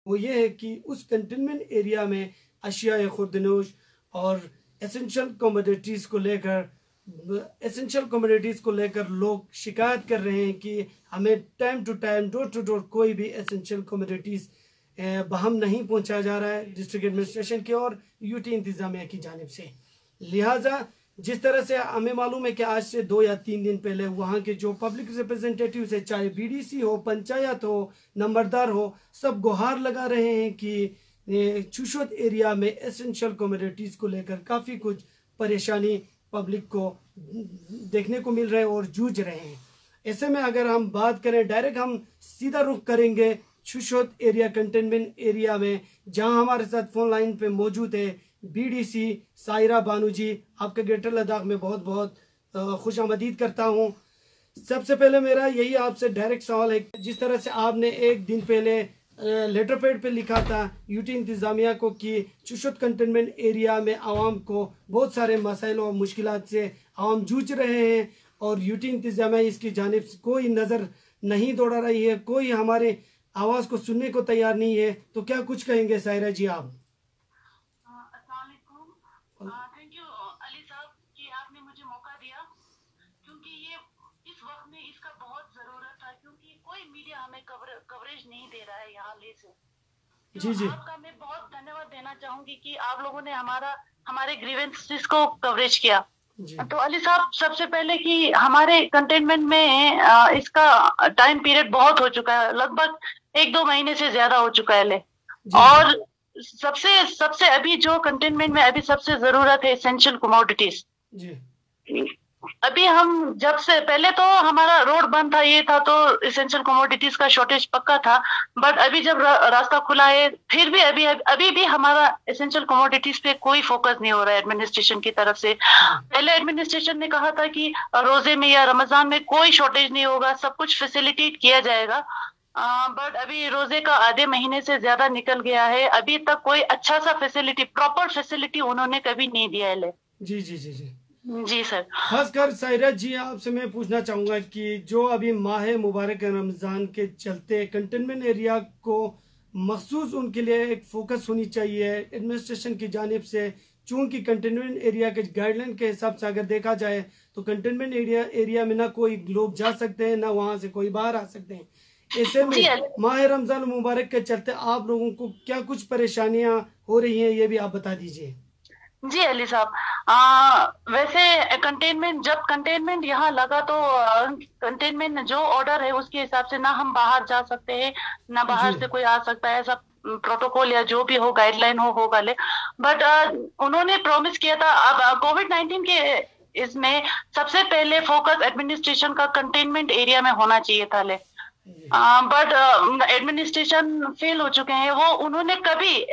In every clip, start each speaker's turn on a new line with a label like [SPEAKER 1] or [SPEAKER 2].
[SPEAKER 1] वो ये है कि उस कंटेनमेंट एरिया में अशिया खुर्दनोश और एसेंशियल कमोडिटीज़ को लेकर लोग शिकायत कर रहे हैं कि हमें time to time door to door कोई भी एसेंशियल कमोडिटीज़ बहम नहीं पहुंचाया जा रहा है डिस्ट्रिक्ट एडमिनिस्ट्रेशन की और यूटी इंतज़ामिया की जानिब से। लिहाजा जिस तरह से हमें मालूम है कि आज से 2 या 3 दिन पहले वहाँ के जो पब्लिक रिप्रेजेंटेटिव है, चाहे बीडीसी हो, पंचायत हो, नंबरदार हो, सब गुहार लगा रहे हैं कि चुशोद एरिया में एसेंशियल कमोडिटीज़ को लेकर काफ़ी कुछ परेशानी पब्लिक को देखने को मिल रहे हैं और जूझ रहे हैं। ऐसे में अगर हम बात करें, डायरेक्ट हम सीधा रुख करेंगे चुशोद एरिया कंटेनमेंट एरिया में, जहां हमारे साथ फोन लाइन पे मौजूद है बीडीसी सायरा बानू जी। आपके ग्रेटर लद्दाख में बहुत बहुत खुश आमदीद करता हूं। सबसे पहले मेरा यही आपसे डायरेक्ट सवाल है, जिस तरह से आपने एक दिन पहले लेटर पैड पे लिखा था यूटी इंतज़ामिया को कि चुशोद कंटेनमेंट एरिया में आवाम को बहुत सारे मसाइल और मुश्किलात से आवाम जूझ रहे हैं और यूटी इंतज़ामिया इसकी जानिब से कोई नज़र नहीं दौड़ा रही है, कोई हमारे आवाज़ को सुनने को तैयार नहीं है, तो क्या कुछ कहेंगे सायरा जी आप?
[SPEAKER 2] थैंक यू अली साहब कि आपने मुझे मौका दिया, क्योंकि ये इस वक्त में इसका बहुत जरूरत था, क्योंकि कोई मीडिया हमें कवरेज नहीं दे रहा है यहाँ ले से।
[SPEAKER 1] जी जी,
[SPEAKER 2] आपका मैं बहुत धन्यवाद देना चाहूंगी कि आप लोगों ने हमारे ग्रीवेंसेस को कवरेज किया। तो अली साहब, सबसे पहले कि हमारे कंटेनमेंट में इसका टाइम पीरियड बहुत हो चुका है, लगभग 1-2 महीने से ज्यादा हो चुका है। और सबसे अभी जो कंटेनमेंट में अभी सबसे जरूरत है एसेंशियल कमोडिटीज। अभी हम जब से पहले तो हमारा रोड बंद था, ये था, तो एसेंशियल कमोडिटीज का शॉर्टेज पक्का था। बट अभी जब रास्ता खुला है, फिर भी अभी भी हमारा एसेंशियल कमोडिटीज पे कोई फोकस नहीं हो रहा है एडमिनिस्ट्रेशन की तरफ से। पहले एडमिनिस्ट्रेशन ने कहा था कि रोजे में या रमजान में कोई शॉर्टेज नहीं होगा, सब कुछ फैसिलिटेट किया जाएगा। बट अभी रोजे का आधे महीने से ज्यादा निकल गया है, अभी तक कोई अच्छा सा फैसिलिटी, प्रॉपर फैसिलिटी उन्होंने कभी नहीं दिया है।
[SPEAKER 1] जी जी जी जी
[SPEAKER 2] जी सर।
[SPEAKER 1] खासकर सायरा जी, आपसे मैं पूछना चाहूंगा कि जो अभी माह मुबारक रमजान के चलते कंटेनमेंट एरिया को मखसूस उनके लिए एक फोकस होनी चाहिए एडमिनिस्ट्रेशन की जानिब से, चूंकि कंटेनमेंट एरिया के गाइडलाइन के हिसाब से अगर देखा जाए तो कंटेनमेंट एरिया में ना कोई लोग जा सकते हैं, ना वहां से कोई बाहर आ सकते हैं। ऐसे में माह रमजान मुबारक के चलते आप लोगों को क्या कुछ परेशानियां हो रही हैं, ये भी आप बता दीजिए।
[SPEAKER 2] जी अली साहब, वैसे जब कंटेनमेंट यहाँ लगा तो कंटेनमेंट जो ऑर्डर है उसके हिसाब से ना हम बाहर जा सकते हैं, ना बाहर से कोई आ सकता है, ऐसा प्रोटोकॉल या जो भी हो गाइडलाइन होगा। बट उन्होंने प्रॉमिस किया था। अब कोविड-19 के इसमें सबसे पहले फोकस एडमिनिस्ट्रेशन का कंटेनमेंट एरिया में होना चाहिए था। बट एडमिनिस्ट्रेशन फेल हो चुके हैं। वो उन्होंने कभी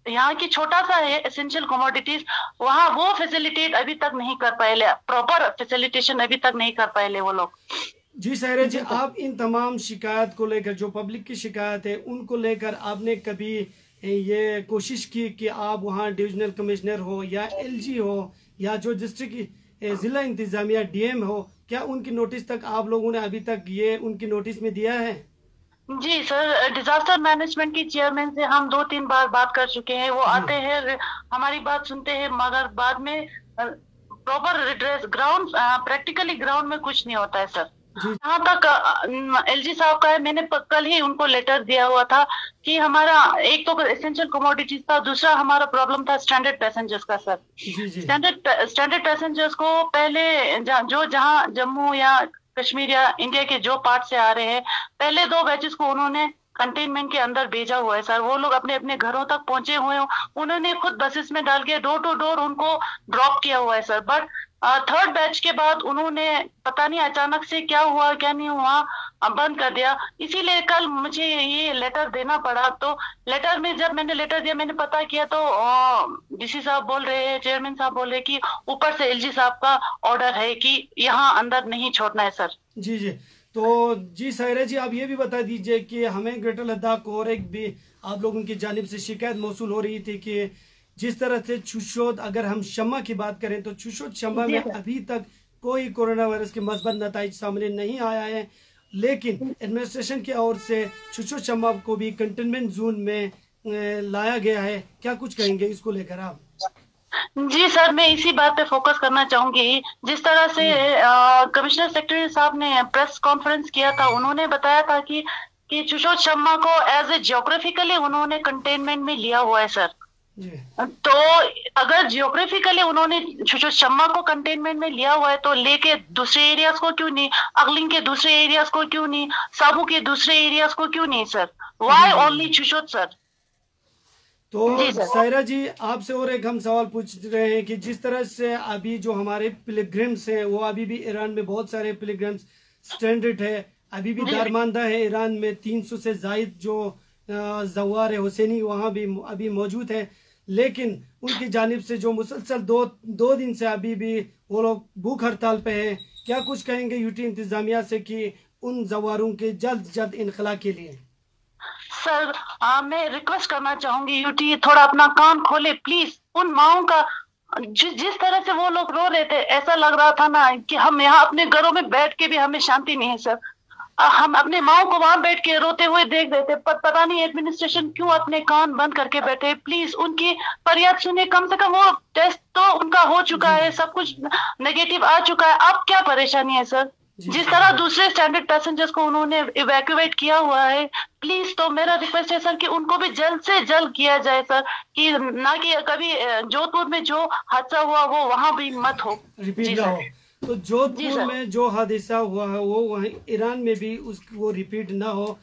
[SPEAKER 2] यहाँ की छोटा सा है एसेंशियल कमोडिटीज, वहाँ वो फैसिलिटेट अभी तक नहीं कर पाए, प्रॉपर फैसिलिटेशन अभी तक नहीं कर पाए वो लोग।
[SPEAKER 1] जी सायरा जी, आप इन तमाम शिकायत को लेकर, जो पब्लिक की शिकायत है उनको लेकर आपने कभी ये कोशिश की कि आप वहाँ डिविजनल कमिश्नर हो या एलजी हो या जो डिस्ट्रिक्ट जिला इंतजामिया डीएम हो, क्या उनकी नोटिस तक आप लोगों ने अभी तक ये उनकी नोटिस में दिया है?
[SPEAKER 2] जी सर, डिजास्टर मैनेजमेंट की चेयरमैन से हम 2-3 बार बात कर चुके हैं। वो आते हैं, हमारी बात सुनते हैं, मगर बाद में प्रॉपर रिड्रेस प्रैक्टिकली ग्राउंड में कुछ नहीं होता है सर। जहाँ तक एलजी साहब का है, मैंने कल ही उनको लेटर दिया हुआ था कि हमारा एक तो एसेंशियल कमोडिटीज था, दूसरा हमारा प्रॉब्लम था स्टैंडर्ड पैसेंजर्स का सर। स्टैंडर्ड पैसेंजर्स को पहले जहाँ जम्मू या कश्मीर या इंडिया के जो पार्ट से आ रहे हैं, पहले 2 बैचेस को उन्होंने कंटेनमेंट के अंदर भेजा हुआ है सर। वो लोग अपने अपने घरों तक पहुंचे हुए हैं, उन्होंने खुद बसेस में डाल के डोर टू डोर उनको ड्रॉप किया हुआ है सर। बट 3rd बैच के बाद उन्होंने पता नहीं अचानक से क्या हुआ क्या नहीं हुआ, बंद कर दिया। इसीलिए कल मुझे ये लेटर देना पड़ा। तो लेटर में जब मैंने लेटर दिया, मैंने पता किया तो डीसी साहब बोल रहे हैं, चेयरमैन साहब बोल रहे हैं कि ऊपर से एलजी साहब का ऑर्डर है कि यहाँ अंदर नहीं छोड़ना है सर।
[SPEAKER 1] जी जी, तो जी सायरा जी, आप ये भी बता दीजिए कि हमें ग्रेटर लद्दाख को और एक भी आप लोगों की जानिब से शिकायत मौसूल हो रही थी कि जिस तरह से चुशोद, अगर हम शम्मा की बात करें तो चुशोद शम्मा में अभी तक कोई कोरोना वायरस के मस्बत नताइज सामने नहीं आया है, लेकिन एडमिनिस्ट्रेशन की ओर से चुशोद शम्मा को भी कंटेनमेंट जोन में लाया गया है, क्या कुछ कहेंगे इसको लेकर आप?
[SPEAKER 2] जी सर, मैं इसी बात पे फोकस करना चाहूंगी। जिस तरह से कमिश्नर सेक्रेटरी साहब ने प्रेस कॉन्फ्रेंस किया था, उन्होंने बताया था कि सुशोध शर्मा को एज ए जियोग्राफिकली उन्होंने कंटेनमेंट में लिया हुआ है सर।
[SPEAKER 1] जी।
[SPEAKER 2] तो अगर जियोग्राफिकली उन्होंने सुशोध शर्मा को कंटेनमेंट में लिया हुआ है तो लेके दूसरे एरियाज को क्यों नहीं, अगलिंग के दूसरे एरियाज को क्यों नहीं, साबू के दूसरे एरियाज को क्यों नहीं सर? वाई ओनली सुशोध सर?
[SPEAKER 1] तो सायरा जी, आपसे और एक हम सवाल पूछ रहे हैं कि जिस तरह से अभी जो हमारे पिलग्रिम्स हैं वो अभी भी ईरान में बहुत सारे पिलग्रिम्स स्टैंडर्ड है, अभी भी दारमानदा है ईरान में 300 से जायद जो जवार है हुसैनी वहाँ भी अभी मौजूद है, लेकिन उनकी जानिब से जो मुसलसल दो दिन से अभी भी वो लोग भूख हड़ताल पे हैं। क्या कुछ कहेंगे यूटी इंतजामिया से कि उन जवारों के जल्द से जल्द इनखला के लिए?
[SPEAKER 2] सर मैं रिक्वेस्ट करना चाहूंगी यूटी थोड़ा अपना कान खोले प्लीज। उन माओं का जिस तरह से वो लोग रो रहे थे, ऐसा लग रहा था ना कि हम यहाँ अपने घरों में बैठ के भी हमें शांति नहीं है सर। हम अपने माओं को वहां बैठ के रोते हुए देख रहे थे, पर पता नहीं एडमिनिस्ट्रेशन क्यों अपने कान बंद करके बैठे। प्लीज उनकी फरियाद सुनिए, कम से कम वो टेस्ट तो उनका हो चुका है, सब कुछ नेगेटिव आ चुका है, अब क्या परेशानी है सर? जिस तरह दूसरे स्टैंडर्ड पैसेंजर्स को उन्होंने इवैक्यूएट किया हुआ है, प्लीज तो मेरा रिक्वेस्ट है सर कि उनको भी जल्द से जल्द किया जाए सर, कि ना कि कभी जोधपुर में जो हादसा हुआ वो वहां भी मत हो,
[SPEAKER 1] रिपीट ना हो। तो जोधपुर में जो हादसा हुआ है वो वहीं ईरान में भी वो रिपीट ना हो।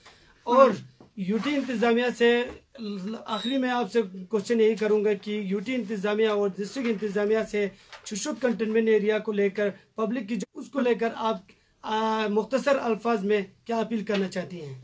[SPEAKER 1] और यूटी इंतजामिया से आखिरी में आपसे क्वेश्चन यही करूंगा कि यूटी इंतजामिया और डिस्ट्रिक्ट इंतजामिया से शुशुत कंटेनमेंट एरिया को लेकर पब्लिक की जो उसको लेकर आप मुख्तसर अल्फाज में क्या अपील करना चाहती हैं?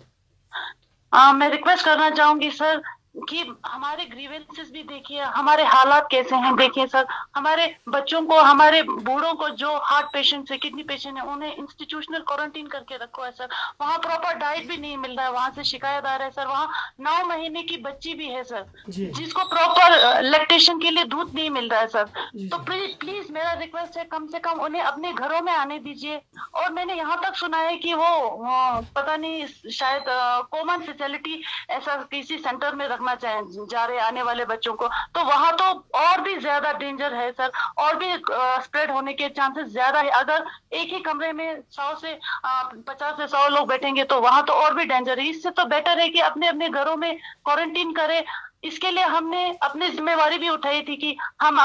[SPEAKER 2] मैं रिक्वेस्ट करना चाहूंगी सर कि हमारे ग्रीवेंसेस भी देखिए, हमारे हालात कैसे हैं देखिए सर। हमारे बच्चों को, हमारे बूढ़ों को जो हार्ट पेशेंट है, किडनी पेशेंट है, उन्हें इंस्टीट्यूशनल क्वारंटीन करके रखो है सर। वहाँ प्रॉपर डाइट भी नहीं मिल रहा है, वहां से शिकायत आ रहा है सर। वहाँ 9 महीने की बच्ची भी है सर जिसको प्रॉपर लैक्टेशन के लिए दूध नहीं मिल रहा है सर। तो प्लीज मेरा रिक्वेस्ट है, कम से कम उन्हें अपने घरों में आने दीजिए। और मैंने यहाँ तक सुना है कि वो पता नहीं शायद कॉमन फैसिलिटी ऐसा किसी सेंटर में रखना जा रहे आने वाले बच्चों को, तो वहां तो और भी ज्यादा डेंजर है सर, और भी स्प्रेड होने के चांसेस ज्यादा है। अगर एक ही कमरे में 100 से 50 से 100 लोग बैठेंगे तो वहां तो और भी डेंजर है। इससे तो बेटर है कि अपने अपने घरों में क्वारंटीन करें। इसके लिए हमने अपनी जिम्मेवारी भी उठाई थी कि हम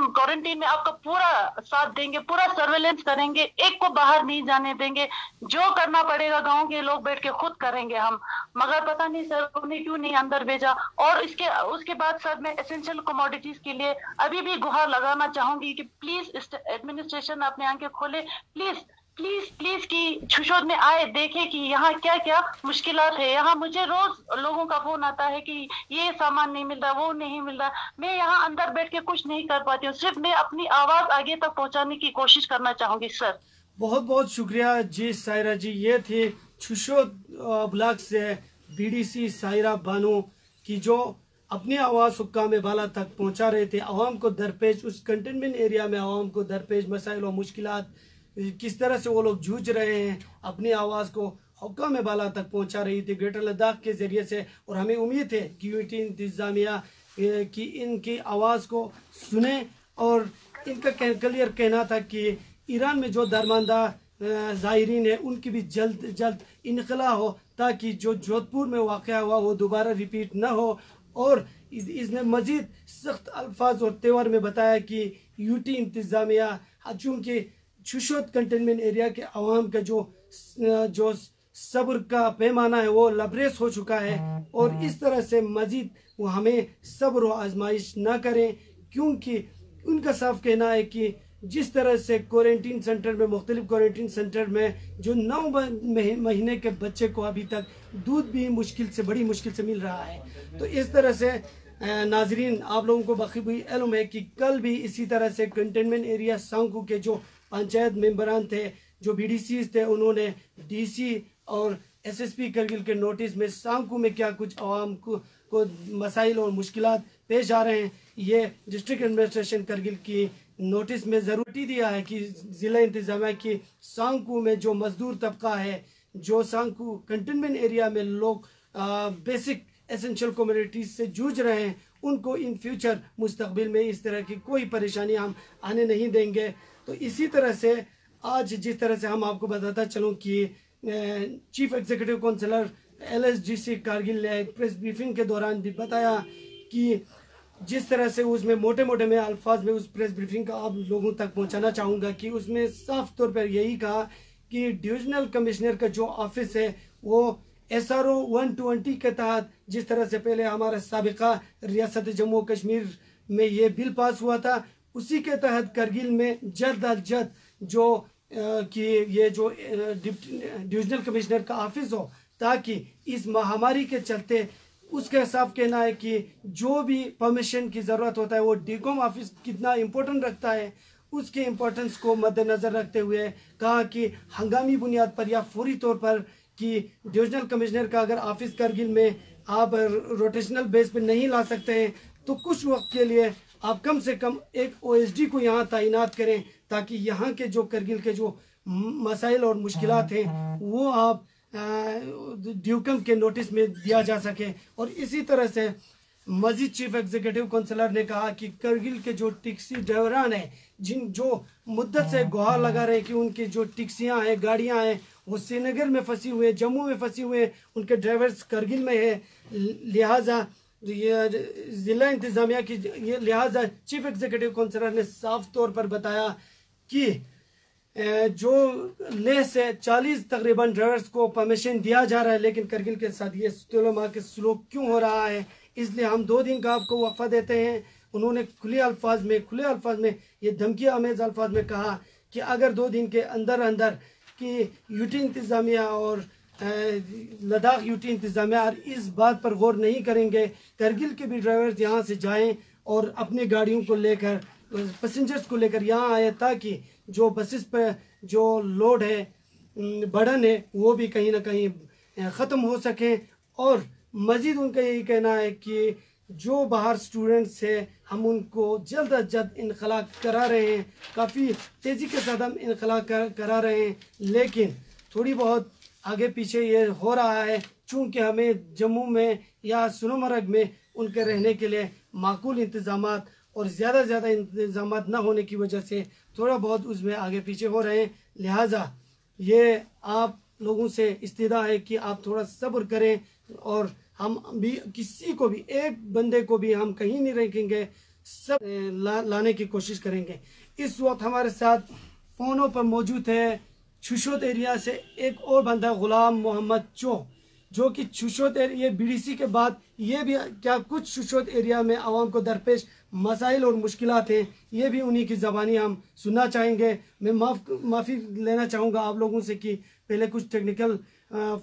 [SPEAKER 2] क्वारंटीन में आपका पूरा साथ देंगे, पूरा सर्वेलेंस करेंगे, एक को बाहर नहीं जाने देंगे। जो करना पड़ेगा गांव के लोग बैठ के खुद करेंगे हम। मगर पता नहीं सर उन्हें क्यों नहीं अंदर भेजा। और उसके बाद सर मैं एसेंशियल कमोडिटीज के लिए अभी भी गुहार लगाना चाहूंगी कि प्लीज एडमिनिस्ट्रेशन अपने आंखें खोले, प्लीज प्लीज प्लीज कि शुशोद में आए, देखे कि यहाँ क्या क्या मुश्किलात है। यहाँ मुझे रोज लोगों का फोन आता है कि ये सामान नहीं मिल रहा, वो नहीं मिल रहा। मैं यहाँ अंदर बैठ के कुछ नहीं कर पाती हूँ, सिर्फ मैं अपनी आवाज आगे तक पहुँचाने की कोशिश करना चाहूंगी सर।
[SPEAKER 1] बहुत बहुत शुक्रिया जी सायरा जी। ये थे शुशोद ब्लॉक से बीडीसी सायरा बानो की जो अपनी आवाज़ हुक्काम बाला तक पहुँचा रहे थे, आवाम को दरपेश उस कंटेनमेंट एरिया में आवाम को दरपेश मसाइल और मुश्किलात किस तरह से वो लोग जूझ रहे हैं, अपनी आवाज़ को हुक्काम बाला तक पहुंचा रही थी ग्रेटर लद्दाख के ज़रिए से। और हमें उम्मीद है कि यूटी इंतज़ामिया की इनकी आवाज़ को सुने। और इनका क्लियर कहना था कि ईरान में जो दरमानदा ज़ायरीन है उनकी भी जल्द जल्द इनखला हो, ताकि जो जोधपुर में वाक़या हुआ वो दोबारा रिपीट ना हो। और इसने मज़ीद सख्त अल्फाज और तेवर में बताया कि यूटी इंतज़ामिया चूँकि शुशोद कंटेनमेंट एरिया के अवाम का जो सब्र का पैमाना है वो लबरेज हो चुका है। और इस तरह से मजीद वो हमें सब्र और आजमाइश ना करें, क्योंकि उनका साफ कहना है कि जिस तरह से क्वारंटीन सेंटर में, मुख्तलिफ क्वारंटीन सेंटर में जो 9 महीने के बच्चे को अभी तक दूध भी बड़ी मुश्किल से मिल रहा है। तो इस तरह से नाजरीन, आप लोगों को बखूबी इल्म है कि कल भी इसी तरह से कंटेनमेंट एरिया सांकू के जो पंचायत मेंबरान थे, जो बीडीसी थे, उन्होंने डीसी और एसएसपी करगिल के नोटिस में सांकू में क्या कुछ आवाम को मसाइल और मुश्किलात पेश आ रहे हैं, ये डिस्ट्रिक्ट एडमिनिस्ट्रेशन करगिल की नोटिस में ज़रूरी दिया है कि ज़िला इंतज़ामिया की सांकू में जो मजदूर तबका है, जो सांकू कंटेनमेंट एरिया में लोग बेसिक एसेंशियल कम्युनिटीज से जूझ रहे हैं उनको इन फ्यूचर मुस्तकबिल में इस तरह की कोई परेशानी हम आने नहीं देंगे। तो इसी तरह से आज जिस तरह से हम आपको बताता चलूँ कि chief executive councillor LSGC Kargil ने एक प्रेस ब्रीफिंग के दौरान भी बताया कि जिस तरह से उसमें मोटे मोटे में अल्फाज में उस प्रेस ब्रीफिंग का आप लोगों तक पहुंचाना चाहूँगा कि उसमें साफ तौर पर यही कहा कि डिविजनल कमिश्नर का जो ऑफिस है वो SRO 120 के तहत, जिस तरह से पहले हमारा साबिका रियासत जम्मू कश्मीर में ये बिल पास हुआ था, उसी के तहत करगिल में जल्द अज जल्द जो कि ये जो डिविजनल कमिश्नर का ऑफिस हो, ताकि इस महामारी के चलते उसके हिसाब कहना है कि जो भी परमिशन की ज़रूरत होता है वो डीकॉम ऑफिस कितना इम्पोर्टेंट रखता है, उसके इम्पोर्टेंस को मद्देनज़र रखते हुए कहा कि हंगामी बुनियाद पर या फौरी तौर पर कि डिविजनल कमिश्नर का अगर ऑफिस करगिल में आप रोटेशनल बेस पर नहीं ला सकते हैं तो कुछ वक्त के लिए आप कम से कम एक OSD को यहाँ तैनात करें, ताकि यहाँ के जो करगिल के जो मसाइल और मुश्किलात हैं वो आप ड्यूकम के नोटिस में दिया जा सके। और इसी तरह से मजीद चीफ एग्जीक्यूटिव काउंसिलर ने कहा कि करगिल के जो टैक्सी ड्राइवरान हैं, जिन जो मुद्दत से गुहार लगा रहे कि उनकी जो टैक्सियाँ हैं, गाड़ियाँ हैं, वो श्रीनगर में फंसी हुए, जम्मू में फंसी हुए, उनके ड्राइवर्स करगिल में है, लिहाजा ये ज़िला इंतज़ामिया की लिहाजा चीफ एग्जीक्यूटिव काउंसिलर ने साफ तौर पर बताया कि जो लेह से 40 तकरीबन ड्राइवर्स को परमिशन दिया जा रहा है, लेकिन करगिल के साथ ये सुलमा के सलूक क्यों हो रहा है, इसलिए हम 2 दिन का आपको वक्फा देते हैं। उन्होंने खुले अल्फाज में ये धमकी आमेज अल्फाज में कहा कि अगर 2 दिन के अंदर अंदर कि यूटी इंतज़ामिया और लद्दाख यूटी इंतज़ामिया इस बात पर गौर नहीं करेंगे, करगिल के भी ड्राइवर्स यहाँ से जाएं और अपनी गाड़ियों को लेकर, पैसेंजर्स को लेकर यहाँ आए, ताकि जो बसेस पर जो लोड है, बर्डन है, वो भी कहीं ना कहीं ख़त्म हो सके। और मज़ीद उनका यही कहना है कि जो बाहर स्टूडेंट्स है हम उनको जल्द अज जल्द इनखला करा रहे हैं, काफ़ी तेज़ी के साथ हम इनखला करा रहे हैं, लेकिन थोड़ी बहुत आगे पीछे ये हो रहा है चूँकि हमें जम्मू में या सोनमर्ग में उनके रहने के लिए माकूल इंतज़ामात और ज़्यादा से ज़्यादा इंतज़ामात न होने की वजह से थोड़ा बहुत उसमें आगे पीछे हो रहे हैं। लिहाजा ये आप लोगों से इस्तिदा है कि आप थोड़ा सब्र करें और हम भी किसी को भी, एक बंदे को भी हम कहीं नहीं रखेंगे, सब लाने की कोशिश करेंगे। इस वक्त हमारे साथ फ़ोनों पर मौजूद है छुशोत एरिया से एक और बंदा गुलाम मोहम्मद चो, जो कि छुशोत एरिया BDC के बाद ये भी क्या कुछ छुशोत एरिया में आवाम को दरपेश मसाइल और मुश्किलात हैं, ये भी उन्हीं की ज़बानी हम सुनना चाहेंगे। मैं माफ़ी लेना चाहूँगा आप लोगों से कि पहले कुछ टेक्निकल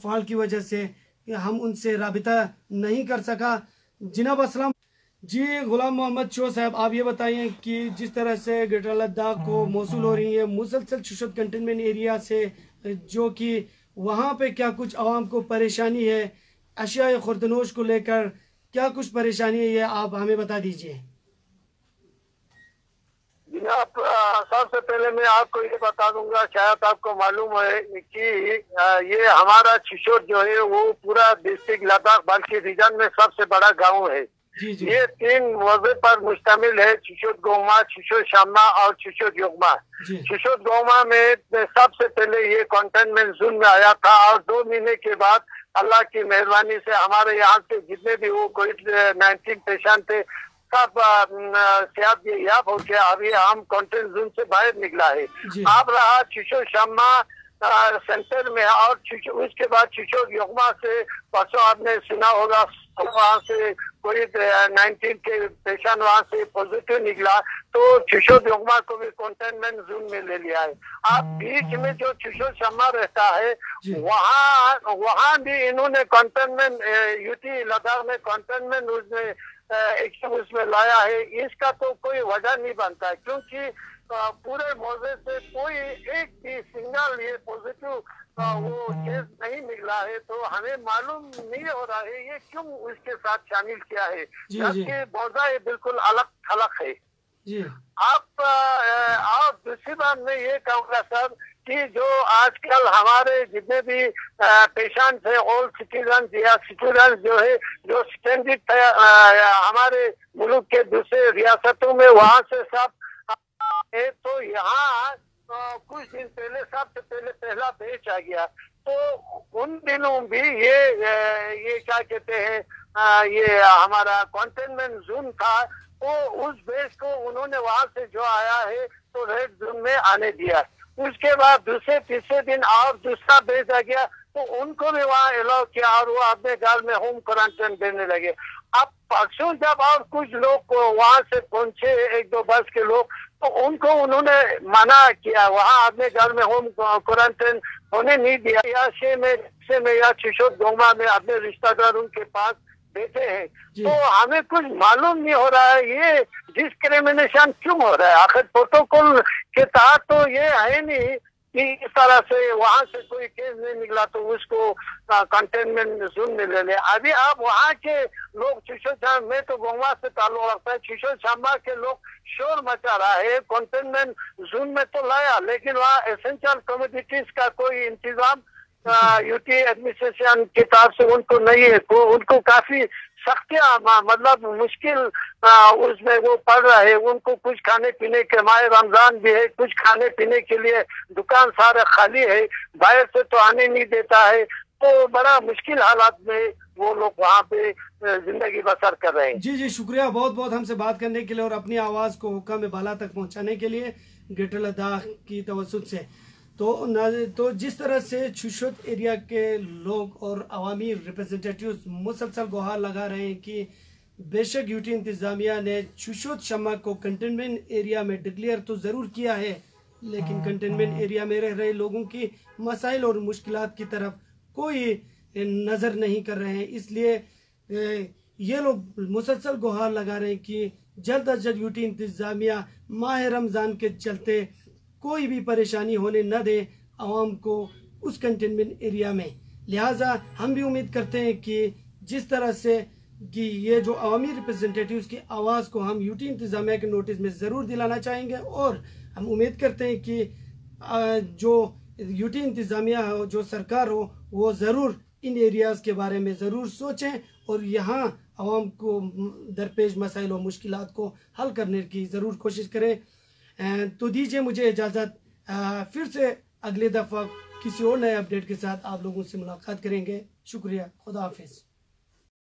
[SPEAKER 1] फॉल्ट की वजह से हम उनसे राबिता नहीं कर सका। जिनाब अस्सलाम जी। गुलाम मोहम्मद चो साहब, आप ये बताइए कि जिस तरह से ग्रेटर लद्दाख को मौसूल हो रही है मुसलसल छुशोत कंटेनमेंट एरिया से, जो कि वहाँ पे क्या कुछ आवाम को परेशानी है, अशिया खुर्दनोश को लेकर क्या कुछ परेशानी है, ये आप हमें बता दीजिए।
[SPEAKER 3] आप सबसे पहले मैं आपको ये बता दूंगा, शायद आपको मालूम है कि ये हमारा छुशोत जो है वो पूरा डिस्ट्रिक्ट लद्दाख बल्कि रीजन में सबसे बड़ा गांव है। ये 3 मौजे पर मुश्तमिल है, छुशोत गोमा, छुशोत शामा और छुशोत योगमा। छुशोत गोमा में सबसे पहले ये कंटेनमेंट जोन में आया था और 2 महीने के बाद अल्लाह की मेहरबानी से हमारे यहाँ से जितने भी वो कोविड-19 पेशेंट थे सब सेहत याब हो गया। अभी हम कंटेनमेंट जोन से बाहर निकला है। अब रहा छुशोत शामा सेंटर में और उसके बाद छुशोत योगमा से परसों आपने सुना होगा वहाँ से कोविड-19 के पेशेंट वहाँ से पॉजिटिव निकला, तो छुशोत योगमा को भी कंटेनमेंट जोन में ले लिया है। अब बीच में जो छुशोत शामा रहता है वहाँ भी इन्होंने कंटेनमेंट यूटी लद्दाख में कंटेनमेंट उसमें लाया है। इसका तो कोई वजह नहीं बनता है, क्योंकि पूरे मौजे से कोई एक भी सिंगल ये पॉजिटिव वो केस नहीं निकला है, तो हमें मालूम नहीं हो रहा है ये क्यों उसके साथ शामिल किया है, जबकि मौजा ये बिल्कुल अलग थलग है। आप और दूसरी बात मैं ये कहूँगा सर कि जो आजकल हमारे जितने भी पेशेंट्स है, ओल्ड सिटीजन या सिटीजन जो है, जो स्टैंडर्ड हमारे मुल्क के दूसरे रियासतों में, वहाँ से सब तो यहाँ कुछ दिन पहले, सबसे पहले पहला बैच आ गया। तो उन दिनों भी ये क्या कहते हैं, ये हमारा कंटेनमेंट जोन था, तो उस बेस को उन्होंने वहां से जो आया है तो रेड जोन में आने दिया। उसके बाद दूसरे तीसरे दिन और दूसरा बेस आ गया, तो उनको भी वहाँ अलाउ किया और वो अपने घर में होम क्वारंटाइन देने लगे। अब परसों जब और कुछ लोग को वहां से पहुंचे, एक दो बस के लोग, तो उनको उन्होंने मना किया, वहाँ अपने घर में होम क्वारंटाइन होने नहीं दिया। या से में या शिशोर गोमा में अपने रिश्तेदारों के पास बैठे हैं। तो हमें कुछ मालूम नहीं हो रहा है ये डिस्क्रिमिनेशन क्यों हो रहा है। आखिर प्रोटोकॉल के तहत तो ये है नहीं कि इस तरह से वहां से कोई केस नहीं निकला तो उसको कंटेनमेंट जोन में ले ले। अभी आप वहाँ के लोग शिशोर में तो गोवा से ताल्लुक रखता है, शिशोर शामा के लोग शोर मचा रहा है, कंटेनमेंट जोन में तो लाया, लेकिन वहाँ एसेंशियल कमोडिटीज का कोई इंतजाम यूटी एडमिनिस्ट्रेशन की तरफ से उनको नहीं है। तो उनको काफी सख्तियां, मतलब मुश्किल उसमें वो पड़ रहा है। उनको कुछ खाने पीने के, माह रमजान भी है, कुछ खाने पीने के लिए दुकान सारे खाली है, बाहर से तो आने नहीं देता है। तो बड़ा मुश्किल हालात में वो लोग वहाँ पे जिंदगी बसर कर रहे हैं।
[SPEAKER 1] जी शुक्रिया बहुत बहुत हमसे बात करने के लिए और अपनी आवाज को हुक्म बाला तक पहुँचाने के लिए ग्रेटर लद्दाख की तवज्जुह से। तो जिस तरह से छुशुत एरिया के लोग और अवामी रिप्रेजेंटेटिव्स मुसलसल गुहार लगा रहे हैं कि बेशक यूटी इंतजामिया ने छुशुत शमा को कंटेनमेंट एरिया में डिक्लेयर तो ज़रूर किया है, लेकिन कंटेनमेंट एरिया में रह रहे लोगों की मसाइल और मुश्किलात की तरफ कोई नज़र नहीं कर रहे हैं। इसलिए ये लोग मुसलसल गुहार लगा रहे हैं कि जल्द अज जल्द यूटी इंतजामिया माह रमज़ान के चलते कोई भी परेशानी होने न दे आवाम को उस कंटेनमेंट एरिया में। लिहाजा हम भी उम्मीद करते हैं कि जिस तरह से कि ये जो अवामी रिप्रेजेंटेटिव्स की आवाज़ को हम यूटी इंतजामिया के नोटिस में ज़रूर दिलाना चाहेंगे और हम उम्मीद करते हैं कि जो यूटी इंतजामिया हो, जो सरकार हो, वो ज़रूर इन एरियाज़ के बारे में ज़रूर सोचें और यहाँ आवाम को दरपेश मसाइल और मुश्किलात को हल करने की ज़रूर कोशिश करें। तो दीजिए मुझे इजाज़त, फिर से अगले दफ़ा किसी और नए अपडेट के साथ आप लोगों से मुलाकात करेंगे। शुक्रिया, खुदा हाफिज़।